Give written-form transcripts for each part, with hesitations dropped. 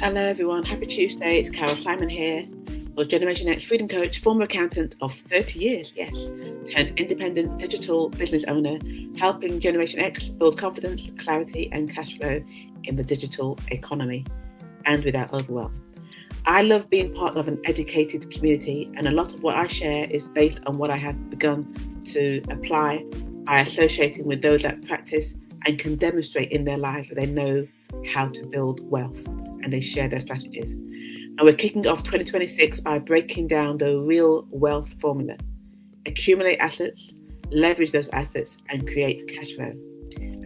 Hello everyone, happy Tuesday. It's Carol Simon here, your Generation X freedom coach, former accountant of 30 years, yes, turned independent digital business owner, helping Generation X build confidence, clarity and cash flow in the digital economy and without overwhelm. I love being part of an educated community, and a lot of what I share is based on what I have begun to apply by associating with those that practice and can demonstrate in their lives that they know how to build wealth and they share their strategies. And we're kicking off 2026 by breaking down the real wealth formula. Accumulate assets, leverage those assets, and create cash flow.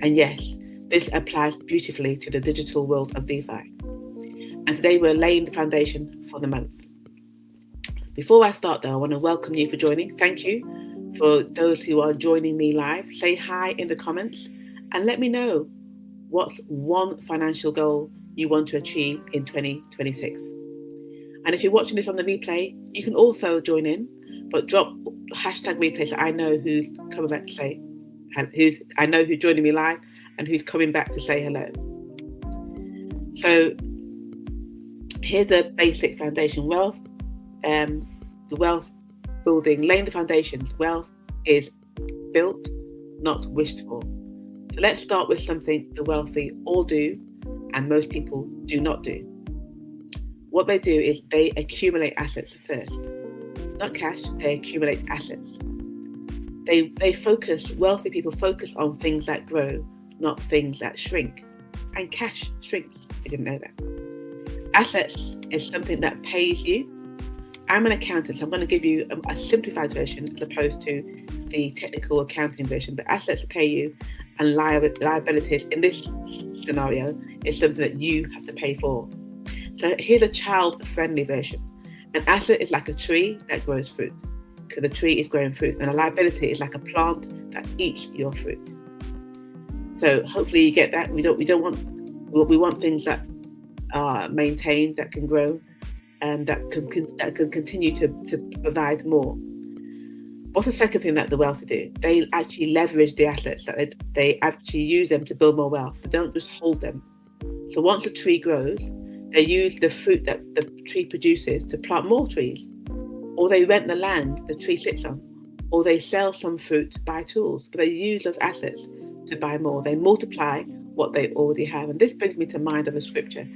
And yes, this applies beautifully to the digital world of DeFi. And today we're laying the foundation for the month. Before I start though, I want to welcome you for joining. Thank you for those who are joining me live. Say hi in the comments and let me know what's one financial goal you want to achieve in 2026. And if you're watching this on the replay, you can also join in, but drop hashtag replay so I know who's coming back to say, I know who's joining me live and who's coming back to say hello. So here's a basic foundation. Wealth, the wealth building, laying the foundations. Wealth is built, not wished for. So let's start with something the wealthy all do and most people do not do. What they do is they accumulate assets first. Not cash, they accumulate assets. Wealthy people focus on things that grow, not things that shrink. And cash shrinks, if you didn't know that. Assets is something that pays you. I'm an accountant, so I'm going to give you a simplified version as opposed to the technical accounting version. But assets pay you, and liabilities in this scenario is something that you have to pay for. So here's a child-friendly version. An asset is like a tree that grows fruit, because the tree is growing fruit, and a liability is like a plant that eats your fruit. So hopefully you get that. We want things that are maintained, that can grow, and that can continue to provide more. What's the second thing that the wealthy do? They actually leverage the assets, that they actually use them to build more wealth. They don't just hold them. So once the tree grows, they use the fruit that the tree produces to plant more trees, or they rent the land the tree sits on, or they sell some fruit to buy tools, but they use those assets to buy more. They multiply what they already have. And this brings me to mind of a scripture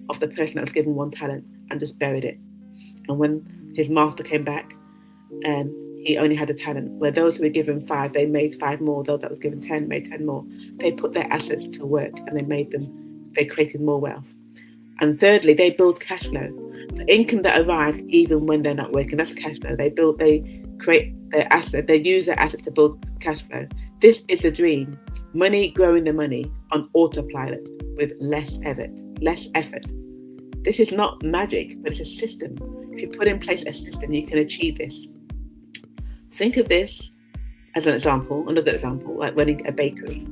of the person that was given 1 talent and just buried it. And when his master came back, he only had a talent, where those who were given 5, they made 5 more. Those that was given 10 made 10 more. They put their assets to work and they created more wealth. And thirdly, they build cash flow. The income that arrives even when they're not working, that's cash flow. They create their asset, they use their assets to build cash flow. This is the dream. Money growing the money on autopilot with less effort. This is not magic, but it's a system. If you put in place a system, you can achieve this. Think of this as another example, like running a bakery.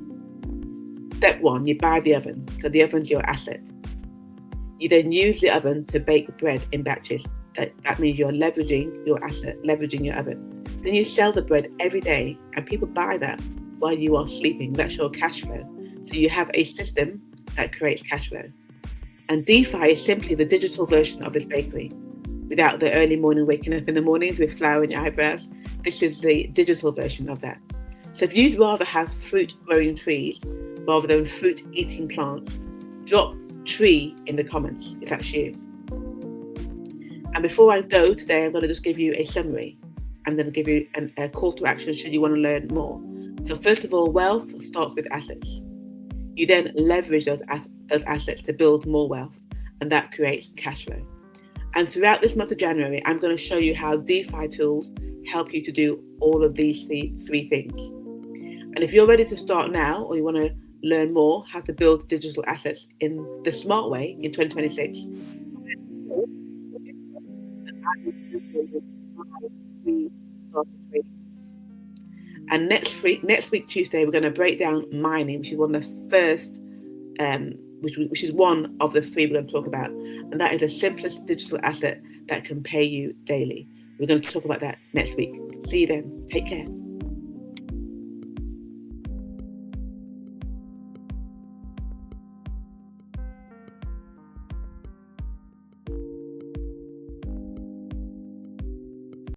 Step 1, you buy the oven. So the oven's your asset. You then use the oven to bake bread in batches. That means you're leveraging your asset, leveraging your oven. Then you sell the bread every day and people buy that while you are sleeping. That's your cash flow. So you have a system that creates cash flow. And DeFi is simply the digital version of this bakery. Without the early morning waking up in the mornings with flour in your eyebrows, this is the digital version of that. So if you'd rather have fruit growing trees rather than fruit eating plants, drop tree in the comments if that's you. And before I go today, I'm going to just give you a summary and then give you a call to action should you want to learn more. So first of all, wealth starts with assets. You then leverage those assets to build more wealth, and that creates cash flow. And throughout this month of January, I'm going to show you how DeFi tools help you to do all of these 3 things. And if you're ready to start now, or you want to learn more how to build digital assets in the smart way in 2026, and next week Tuesday, we're going to break down mining, which is one of the first, which is one of the 3 we're going to talk about, and that is the simplest digital asset that can pay you daily. We're going to talk about that next week. See you then. Take care.